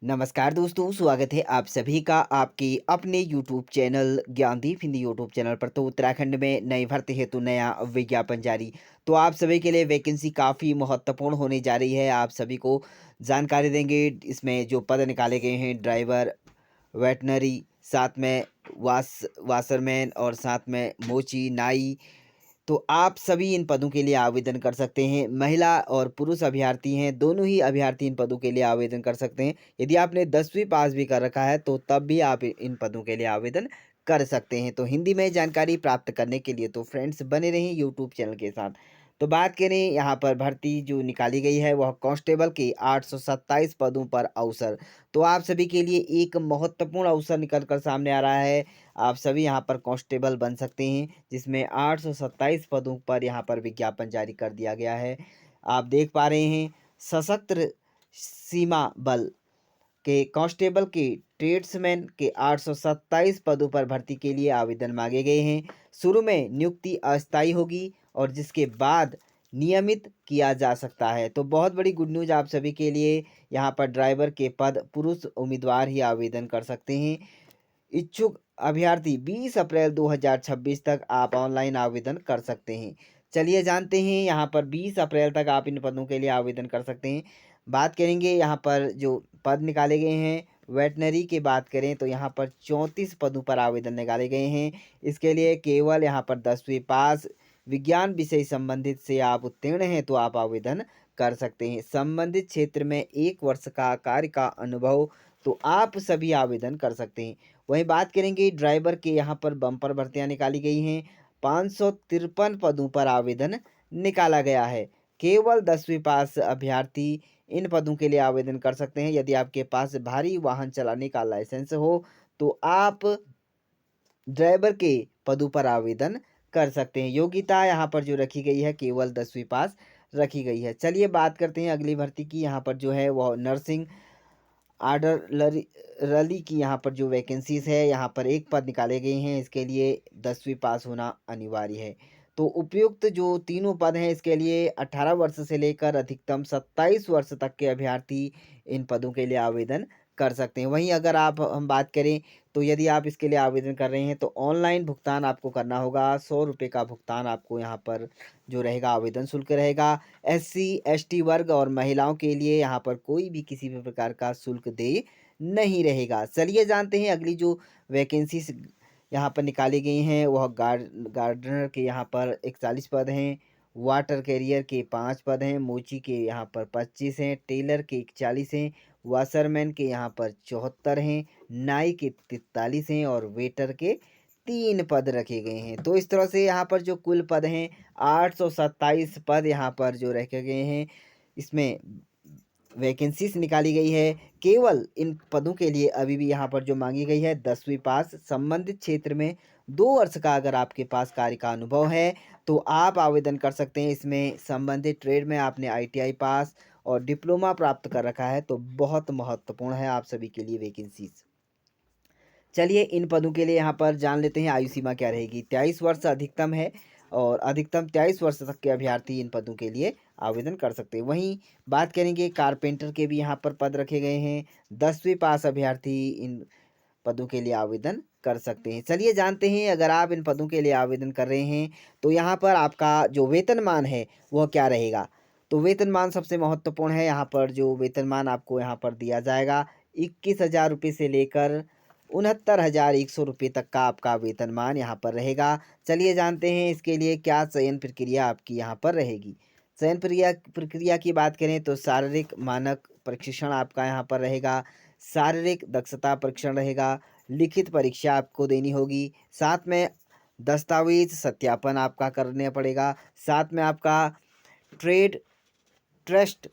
नमस्कार दोस्तों, स्वागत है आप सभी का आपके अपने YouTube channel Gyandeep Hindi YouTube channel पर। तो उत्तराखंड में नई भर्ती हेतु नया विज्ञापन जारी। तो आप सभी के लिए वैकेंसी काफ़ी महत्वपूर्ण होने जा रही है। आप सभी को जानकारी देंगे। इसमें जो पद निकाले गए हैं, ड्राइवर, वेटनरी, साथ में वाशरमैन और साथ में मोची, नाई। तो आप सभी इन पदों के लिए आवेदन कर सकते हैं। महिला और पुरुष अभ्यर्थी हैं, दोनों ही अभ्यर्थी इन पदों के लिए आवेदन कर सकते हैं। यदि आपने 10वीं पास भी कर रखा है तो तब भी आप इन पदों के लिए आवेदन कर सकते हैं। तो हिंदी में जानकारी प्राप्त करने के लिए तो फ्रेंड्स बने रहें यूट्यूब चैनल के साथ। तो बात करें यहाँ पर भर्ती जो निकाली गई है वह कांस्टेबल के 827 पदों पर अवसर। तो आप सभी के लिए एक महत्वपूर्ण अवसर निकल कर सामने आ रहा है। आप सभी यहाँ पर कांस्टेबल बन सकते हैं, जिसमें 827 पदों पर यहाँ पर विज्ञापन जारी कर दिया गया है। आप देख पा रहे हैं, सशस्त्र सीमा बल के कांस्टेबल के ट्रेड्समैन के 827 पदों पर भर्ती के लिए आवेदन मांगे गए हैं। शुरू में नियुक्ति अस्थायी होगी और जिसके बाद नियमित किया जा सकता है। तो बहुत बड़ी गुड न्यूज़ आप सभी के लिए। यहाँ पर ड्राइवर के पद पुरुष उम्मीदवार ही आवेदन कर सकते हैं। इच्छुक अभ्यर्थी 20 अप्रैल 2026 तक आप ऑनलाइन आवेदन कर सकते हैं। चलिए जानते हैं यहाँ पर 20 अप्रैल तक आप इन पदों के लिए आवेदन कर सकते हैं। बात करेंगे यहाँ पर जो पद निकाले गए हैं, वेटनरी की बात करें तो यहाँ पर 34 पदों पर आवेदन निकाले गए हैं। इसके लिए केवल यहाँ पर 10वीं पास विज्ञान विषय संबंधित से आप उत्तीर्ण हैं तो आप आवेदन कर सकते हैं। संबंधित क्षेत्र में 1 वर्ष का कार्य का अनुभव, तो आप सभी आवेदन कर सकते हैं। वहीं बात करेंगे ड्राइवर के, यहाँ पर बम्पर भर्तियां निकाली गई हैं। 553 पदों पर आवेदन निकाला गया है। केवल 10वीं पास अभ्यर्थी इन पदों के लिए आवेदन कर सकते हैं। यदि आपके पास भारी वाहन चलाने का लाइसेंस हो तो आप ड्राइवर के पदों पर आवेदन कर सकते हैं। योग्यता यहाँ पर जो रखी गई है केवल 10वीं पास रखी गई है। चलिए बात करते हैं अगली भर्ती की। यहाँ पर जो है वह नर्सिंग आर्डर रली की यहाँ पर जो वैकेंसीज है, यहाँ पर एक पद निकाले गए हैं। इसके लिए 10वीं पास होना अनिवार्य है। तो उपयुक्त जो तीनों पद हैं इसके लिए 18 वर्ष से लेकर अधिकतम 27 वर्ष तक के अभ्यर्थी इन पदों के लिए आवेदन कर सकते हैं। वहीं अगर आप हम बात करें तो यदि आप इसके लिए आवेदन कर रहे हैं तो ऑनलाइन भुगतान आपको करना होगा। 100 रुपये का भुगतान आपको यहाँ पर जो रहेगा आवेदन शुल्क रहेगा। एससी एसटी वर्ग और महिलाओं के लिए यहाँ पर कोई भी किसी भी प्रकार का शुल्क देय नहीं रहेगा। चलिए जानते हैं अगली जो वैकेंसीज यहाँ पर निकाली गई हैं वह गार्डनर के यहाँ पर 41 पद हैं। वाटर कैरियर के 5 पद हैं। मोची के यहाँ पर 25 हैं। टेलर के 41 हैं। वाशरमैन के यहाँ पर 74 हैं। नाई के 43 हैं और वेटर के 3 पद रखे गए हैं। तो इस तरह से यहाँ पर जो कुल पद हैं 827 पद यहाँ पर जो रखे गए हैं, इसमें वैकेंसीज निकाली गई है। केवल इन पदों के लिए अभी भी यहाँ पर जो मांगी गई है 10वीं पास, संबंधित क्षेत्र में 2 वर्ष का अगर आपके पास कार्य का अनुभव है तो आप आवेदन कर सकते हैं। इसमें संबंधित ट्रेड में आपने आईटीआई पास और डिप्लोमा प्राप्त कर रखा है तो बहुत महत्वपूर्ण है आप सभी के लिए वैकेंसीज। चलिए इन पदों के लिए यहाँ पर जान लेते हैं आयु सीमा क्या रहेगी। 23 वर्ष अधिकतम है और अधिकतम 23 वर्ष तक के अभ्यर्थी इन पदों के लिए आवेदन कर सकते हैं। वहीं बात करेंगे कारपेंटर के भी यहाँ पर पद रखे गए हैं। 10वीं पास अभ्यर्थी इन पदों के लिए आवेदन कर सकते हैं। चलिए जानते हैं अगर आप इन पदों के लिए आवेदन कर रहे हैं तो यहाँ पर आपका जो वेतनमान है वह क्या रहेगा। तो वेतनमान सबसे महत्वपूर्ण है। यहाँ पर जो वेतनमान आपको यहाँ पर दिया जाएगा 21,000 रुपये से लेकर 69,100 रुपये तक का आपका वेतनमान यहाँ पर रहेगा। चलिए जानते हैं इसके लिए क्या चयन प्रक्रिया आपकी यहाँ पर रहेगी। चयन प्रक्रिया की बात करें तो शारीरिक मानक प्रशिक्षण आपका यहाँ पर रहेगा। शारीरिक दक्षता परीक्षण रहेगा। लिखित परीक्षा आपको देनी होगी। साथ में दस्तावेज सत्यापन आपका करना पड़ेगा। साथ में आपका ट्रेड ट्रस्ट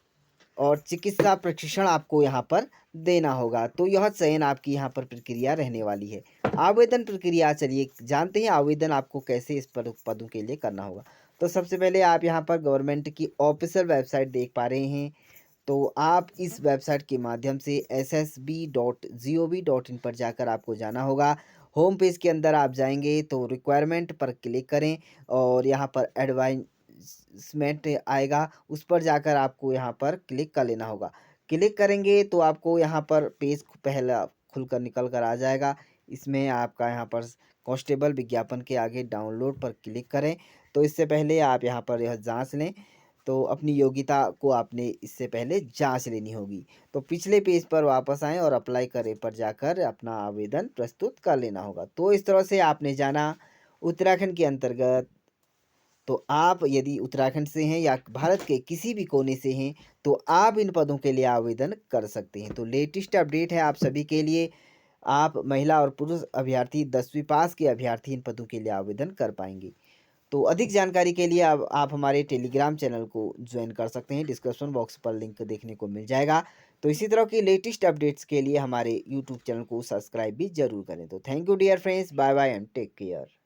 और चिकित्सा प्रशिक्षण आपको यहाँ पर देना होगा। तो यह चयन आपकी यहाँ पर प्रक्रिया रहने वाली है। आवेदन प्रक्रिया चलिए जानते हैं आवेदन आपको कैसे इस पदों के लिए करना होगा। तो सबसे पहले आप यहाँ पर गवर्नमेंट की ऑफिशियल वेबसाइट देख पा रहे हैं। तो आप इस वेबसाइट के माध्यम से ssb.gov.in पर जाकर आपको जाना होगा। होम पेज के अंदर आप जाएंगे तो रिक्वायरमेंट पर क्लिक करें और यहाँ पर एडवाइसमेंट आएगा, उस पर जाकर आपको यहाँ पर क्लिक कर लेना होगा। क्लिक करेंगे तो आपको यहाँ पर पेज पहला खुलकर निकल कर आ जाएगा। इसमें आपका यहाँ पर कांस्टेबल विज्ञापन के आगे डाउनलोड पर क्लिक करें। तो इससे पहले आप यहाँ पर यह जाँच लें, तो अपनी योग्यता को आपने इससे पहले जाँच लेनी होगी। तो पिछले पेज पर वापस आएँ और अप्लाई करें पर जाकर अपना आवेदन प्रस्तुत कर लेना होगा। तो इस तरह से आपने जाना उत्तराखंड के अंतर्गत। तो आप यदि उत्तराखंड से हैं या भारत के किसी भी कोने से हैं, तो आप इन पदों के लिए आवेदन कर सकते हैं। तो लेटेस्ट अपडेट है आप सभी के लिए। आप महिला और पुरुष अभ्यर्थी 10वीं पास के अभ्यर्थी इन पदों के लिए आवेदन कर पाएँगे। तो अधिक जानकारी के लिए आप हमारे टेलीग्राम चैनल को ज्वाइन कर सकते हैं। डिस्क्रिप्शन बॉक्स पर लिंक देखने को मिल जाएगा। तो इसी तरह की लेटेस्ट अपडेट्स के लिए हमारे यूट्यूब चैनल को सब्सक्राइब भी ज़रूर करें। तो thank you dear friends, bye bye and take care.